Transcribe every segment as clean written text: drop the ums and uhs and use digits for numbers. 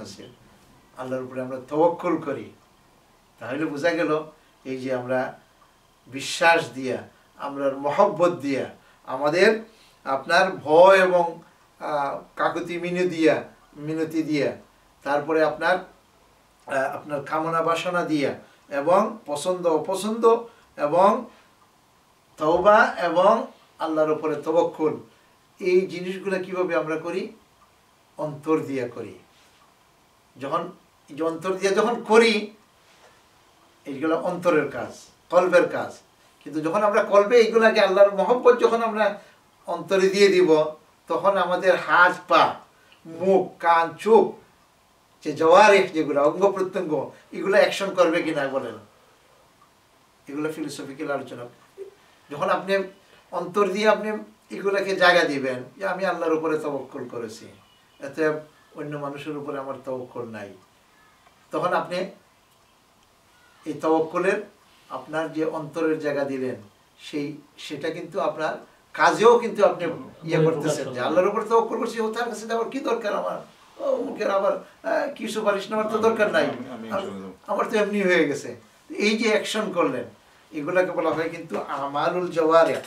মুনকাসির, আল্লাহর উপরে আমরা তাওয়াক্কুল করি, তাহলে বোঝা গেল এই যে আমরা বিশ্বাস দিয়া, আমরা মহব্বত দিয়া, আমাদের আপনার ভয় এবং কাকুতি মিনতি দিয়া, তারপরে আপনার আপনার কামনা বাসনা দিয়া, এবং পছন্দ অপছন্দ, এবং তওবা এবং আল্লাহর উপরে তাওয়াক্কুল, এই জিনিসগুলো কিভাবে আমরা করি? অন্তর দিয়া করি। যখন অন্তর দিয়া যখন করি, এইগুলো অন্তরের কাজ, কলবের কাজ। কিন্তু যখন আমরা কলবে এইগুলাকে আল্লাহর মহব্বত যখন আমরা অন্তরে দিয়ে দিব, তখন আমাদের হাত পা মুখ কান চোখ যে জওয়ারিহ যেগুলো অঙ্গ প্রত্যঙ্গ, এগুলো অ্যাকশন করবে কিনা বলেন? এগুলো ফিলোসফিক্যাল আলোচনা। যখন আপনি অন্তর দিয়ে আপনি এগুলাকে জায়গা দিবেন যে আমি আল্লাহর উপরে তাওয়াক্কুল করেছি, এতে অন্য মানুষের উপরে আমার তাওয়াক্কুল নাই, তখন আপনি এই তাওয়াক্কুলের আপনার যে অন্তরের জায়গা দিলেন, সেটা কিন্তু আপনার কাজেও কিন্তু আপনি ইয়ে করতেছেন যে আল্লাহর উপরে তাওয়াক্কুল করছি, ও তার কাছে আবার কি দরকার আমার, ও মুখের আবার কি সুপারিশ নেওয়ার তো দরকার নাই, আমার তো এমনি হয়ে গেছে। এই যে অ্যাকশন করলেন, এগুলাকে বলা হয় কিন্তু আমালুল জাওয়ারিহ।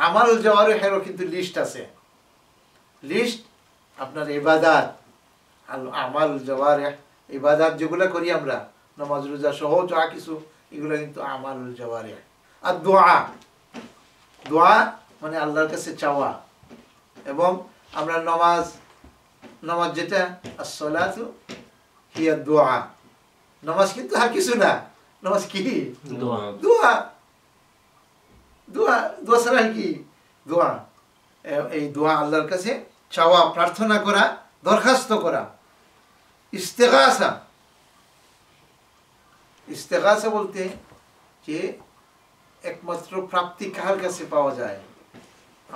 আমালুল জাওয়ারিহেরও কিন্তু লিস্ট আছে, লিস্ট আপনার ইবাদাত, আমালুল জাওয়ারিহ ইবাদাত যেগুলো করি আমরা, নামাজ রোজা সহ যা কিছু, এগুলো কিন্তু আমালুল জাওয়ারিহ। আর দোয়া, দোয়া মানে আল্লাহর কাছে চাওয়া। এবং আমরা নামাজ যেটা আসসালাতু হিয়া দোয়া, নামাজ কিন্তু আর কিছু না, নামাজ কি? দোয়া। দোয়া, দোয়া, দোয়া ছাড়া কি? দোয়া। এই দোয়া আল্লাহর কাছে চাওয়া, প্রার্থনা করা, দরখাস্ত করা। ইস্তেগাসা, ইস্তেগাসা বলতে যে একমাত্র প্রাপ্তি কার কাছে পাওয়া যায়?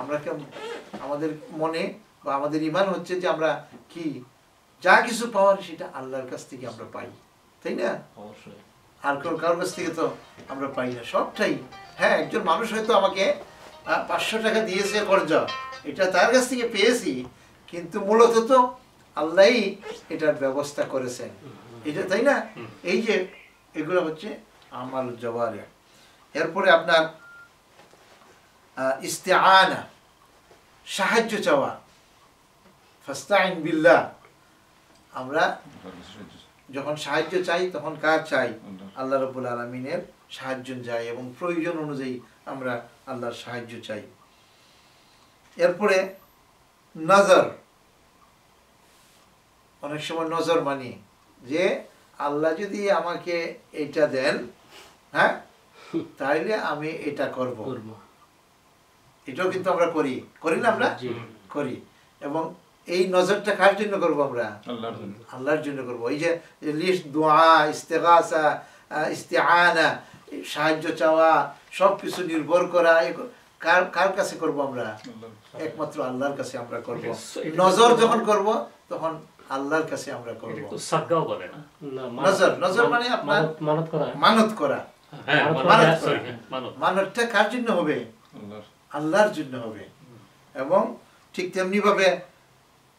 আমরা আমাদের মনে বা আমাদের ঈমান হচ্ছে যে আমরা কি যা কিছু পাওয়ার সেটা আল্লাহর কাছ থেকে আমরা পাই, তাই না? অবশ্যই। আর কারোর কাছ থেকে তো আমরা পাই না, সবটাই। হ্যাঁ, একজন মানুষ হয়তো আমাকে 500 টাকা দিয়েছে কর্জা, এটা তার কাছ থেকে পেয়েছি, কিন্তু মূলত তো আল্লাহই এটার ব্যবস্থা করেছেন, এটা, তাই না? এই যে এগুলো হচ্ছে আমাল জাওয়ারিহ। এরপরে আপনার ইস্তিআনা, সাহায্য চাওয়া, ফাস্তাইন বিল্লাহ। আমরা যখন সাহায্য চাই তখন কার চাই? আল্লাহ রাব্বুল আলামিনের সাহায্য চাই, এবং প্রয়োজন অনুযায়ী আমরা আল্লাহর সাহায্য চাই। এরপরে নজর, অনেক সময় নজর মানি যে আল্লাহ যদি আমাকে এটা দেন, হ্যাঁ, তাইলে আমি এটা করব। এটাও কিন্তু আমরা করি, করি না? আমরা করি। এবং এই নজরটা কার জন্য করবো? আমরা আল্লাহর জন্য করবো। এই যে লিস্ট, দোয়া, ইস্তেগাসা, ইস্তিআনা, সাহায্য চাওয়া, সবকিছু নির্ভর করা, কার কাছে করব আমরা? একমাত্র আল্লাহর কাছে আমরা করব। নজর যখন করব তখন আল্লাহর কাছে আমরা করব। নজর, নজর মানে আপনার মানত করা। মানতটা কার জন্য হবে? আল্লাহর জন্য হবে। এবং ঠিক তেমনি ভাবে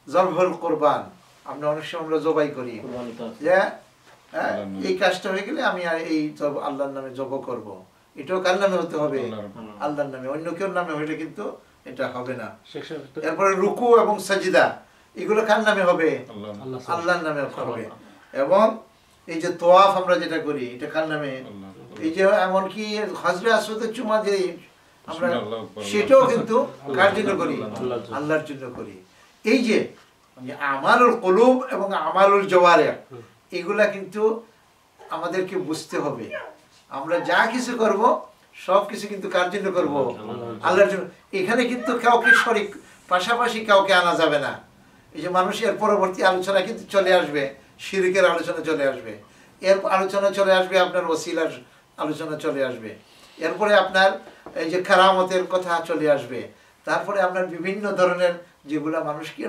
জবহুল কুরবান, আমরা অনেক সময় আমরা জবাই করি যে এই কাজটা হয়ে গেলে আমি আর এই আল্লাহর নামে জব করব, এটাও কার নামে হতে হবে? আল্লাহর নামে। অন্য কেউ নামে হইলে কিন্তু এটা হবে না। এরপরে রুকু এবং সাজদা, এগুলো কার নামে হবে? আল্লাহর নামে হবে। এবং এই যে তোয়াফ আমরা যেটা করি, এটা কার নামে? এই যে এমনকি হজরে আসওয়াদে চুমা যে আমরা, সেটাও কিন্তু কার জন্য করি? আল্লাহর জন্য করি। এই যে আমালুল কুলুব এবং আমালুল জাওয়ারিহ, এগুলা কিন্তু আমাদেরকে বুঝতে হবে। আমরা যা কিছু করব সব কিছু কিন্তু কার জন্য করব? আল্লাহর জন্য। এখানে কিন্তু কাউকে শরীক, পাশাপাশি কাউকে আনা যাবে না। এই যে মানুষের পরবর্তী আলোচনা কিন্তু চলে আসবে, শিরকের আলোচনা চলে আসবে, এর আলোচনা চলে আসবে, আপনার ওসিলার আলোচনা চলে আসবে, এরপরে আপনার এই যে কারামতের কথা চলে আসবে, তারপরে আপনার বিভিন্ন ধরনের যেগুলা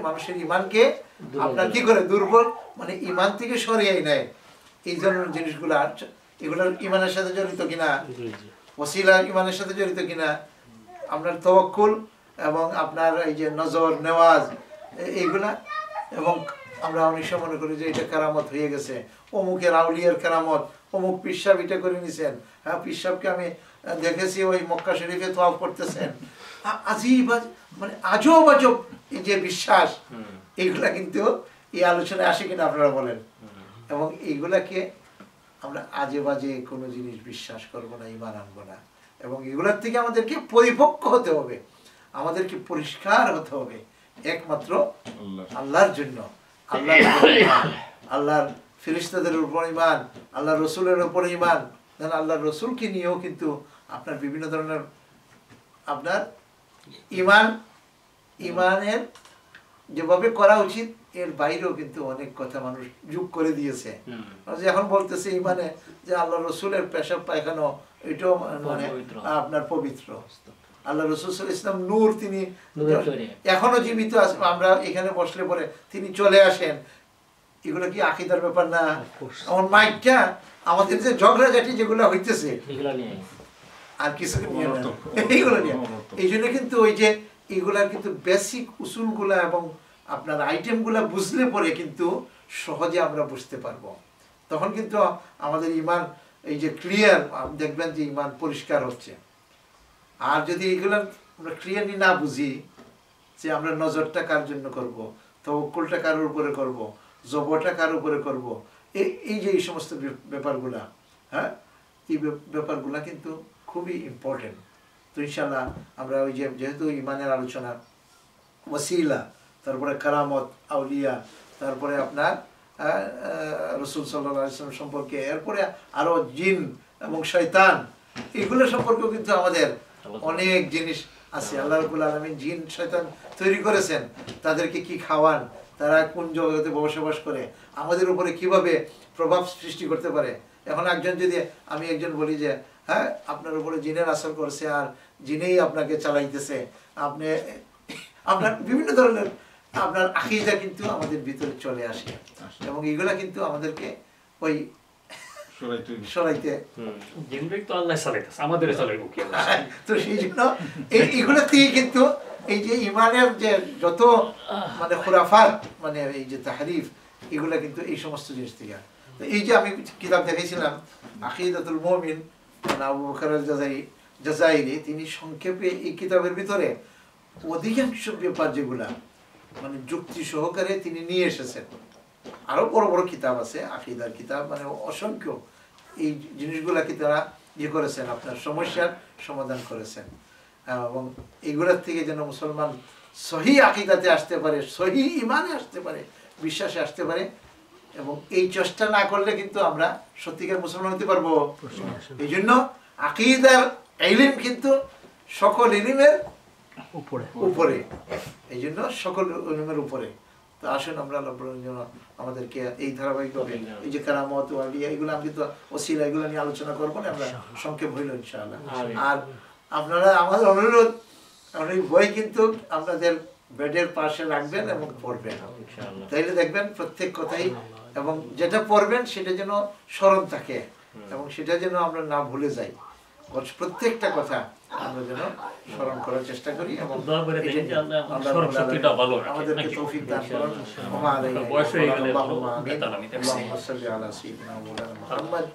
মানুষের ইমানকে আপনার কি করে দুর্বল, মানে ইমান থেকে সরিয়ে নেয়, এই ধরনের জিনিসগুলো। এগুলোর ইমানের সাথে জড়িত কিনা, ওসিলা ইমানের সাথে জড়িত কিনা, আপনার তাওয়াক্কুল এবং আপনার এই যে নজর, নেওয়াজ, এইগুলা, এবং আমরা অনেক সময় মনে করি যে এটা কেরামত হয়ে গেছে, অমুকের আউলিয়ার কেরামত, অমুক পীর সাহেব এটা করে নিছেন। হ্যাঁ, পীর সাহেবকে আমি দেখেছি ওই মক্কা শরীফে তোয়াফ করতেছেন। আজীব মানে আজব আজব এই যে বিশ্বাস, এইগুলা কিন্তু এই আলোচনায় আসে কিনা আপনারা বলেন? এবং এইগুলাকে আমরা আজে বাজে কোনো জিনিস বিশ্বাস করব না, ঈমান আনবো না। এবং এগুলোর থেকে আমাদেরকে পরিপক্ক হতে হবে, আমাদেরকে পরিষ্কার হতে হবে একমাত্র আল্লাহর জন্য। আল্লাহর ফেরেশতাদের উপর ঈমান, আল্লাহর রসুলের উপর ঈমান। আল্লাহর রসুলকে নিয়েও কিন্তু আপনার বিভিন্ন ধরনের আপনার ঈমানের যেভাবে করা উচিত এর বাইরেও কিন্তু অনেক কথা মানুষ যোগ করে দিয়েছে। এখন বলতেছে ঈমানে যে আল্লাহ রসুলের পেশাব পায়খানা এটাও মানে আপনার পবিত্র। আল্লাহ রসুল সাল্লাল্লাহু আলাইহি ওয়াসাল্লাম নূর, তিনি এখনো জীবিত আছে, আমরা এখানে বসলে পরে তিনি চলে আসেন। এগুলো কি আকীদার ব্যাপার না? আমার মাইকটা আমাদের যে ঝগড়াঝাটি যেগুলো হইতেছে আর কিছু নিয়ে না, এইগুলো নিয়ে। এই জন্য কিন্তু ওই যে এগুলার কিন্তু বেসিক উসুলগুলা এবং আপনার আইটেমগুলা বুঝলে পরে কিন্তু সহজে আমরা বুঝতে পারবো। তখন কিন্তু আমাদের ঈমান এই যে ক্লিয়ার, দেখবেন যে ঈমান পরিষ্কার হচ্ছে। আর যদি এগুলো আমরা ক্লিয়ারলি না বুঝি যে আমরা নজরটা কার জন্য করব, তাওয়াক্কুলটা কার উপরে করব, জবরটা কার উপরে করব, এই যে এই সমস্ত ব্যাপারগুলা, হ্যাঁ, এই ব্যাপারগুলা কিন্তু খুবই ইম্পর্টেন্ট। তো ইনশাআল্লাহ আমরা ওই যে যেহেতু ঈমানের আলোচনা, ওয়াসিলা, তারপরে কারামত, আউলিয়া, তারপরে আপনার রাসূল সাল্লাল্লাহু আলাইহি ওয়াসাল্লাম সম্পর্কে, এরপরে আরো জিন এবং শয়তান, এগুলো সম্পর্কেও কিন্তু আমাদের অনেক জিনিস আছে। আল্লাহ রাব্বুল আলামিন জিন শয়তান তৈরি করেছেন, তাদেরকে কি খাওয়ান, তারা কোন জগতে বসবাস করে, আমাদের উপরে কিভাবে প্রভাব সৃষ্টি করতে পারে। এখন একজন যদি, আমি একজন বলি যে হ্যাঁ আপনার উপরে জিনের আসর করছে আর জিনেই আপনাকে চালাইতেছে, আপনি আপনার বিভিন্ন ধরনের আপনার আকীদা কিন্তু আমাদের ভিতরে চলে আসে এবং এগুলা কিন্তু আমাদেরকে ওই সরাইতে, তো সেই জন্য এইগুলো থেকে কিন্তু এই যে ঈমানের যে যত মানে খুরাফাত, মানে এই যে তাহরিফ, এগুলা কিন্তু এই সমস্ত জিনিস থেকে। তো এই যে আমি কিতাব দেখেছিলাম আকিদাতুল মুমিন, আবু বকর আল-জাযাইরি, তিনি সংক্ষেপে এই কিতাবের ভিতরে অধিকাংশ ব্যাপার যেগুলা মানে যুক্তি সহকারে তিনি নিয়ে এসেছেন। আরো বড় বড় কিতাব আছে আকিদার কিতাব, মানে অসংখ্য এই জিনিসগুলাকে তারা ইয়ে করেছেন, আপনার সমস্যার সমাধান করেছেন। এবং এইগুলোর থেকে যেন মুসলমান সহি আকিদাতে আসতে পারে, সহি ঈমানে আসতে পারে, বিশ্বাসে আসতে পারে। এবং এই চেষ্টা না করলে কিন্তু আমরা সত্যিকার মুসলমান হতে পারবো। এই জন্য আকিদার ইলম কিন্তু সকল ইলমের উপরে, এই জন্য সকল ইলমের উপরে। তো আসুন আমরা আল্লাহ আমাদেরকে এই ধারাবাহিকভাবে এই যে কারামত, ওয়ালিয়া, এগুলো আমি তো ওসিলা, এগুলো নিয়ে আলোচনা করবো না, আমরা সংক্ষেপ হইল ইনশাআল্লাহ। আর আপনারা আমাদের অনুরোধ, এই বই কিন্তু আপনাদের বেডের পাশে রাখবেন এবং পড়বেন, তাইলে দেখবেন প্রত্যেক কথাই, এবং যেটা পড়বেন সেটা যেন স্মরণ থাকে এবং সেটা যেন আমরা না ভুলে যাই। প্রত্যেকটা কথা আমরা যেন স্মরণ করার চেষ্টা করি এবং আমাদেরকে তৌফিক দান করুন। ওয়া আলাইকুম ওয়া রাহমাতুল্লাহি ওয়া বারাকাতুহু।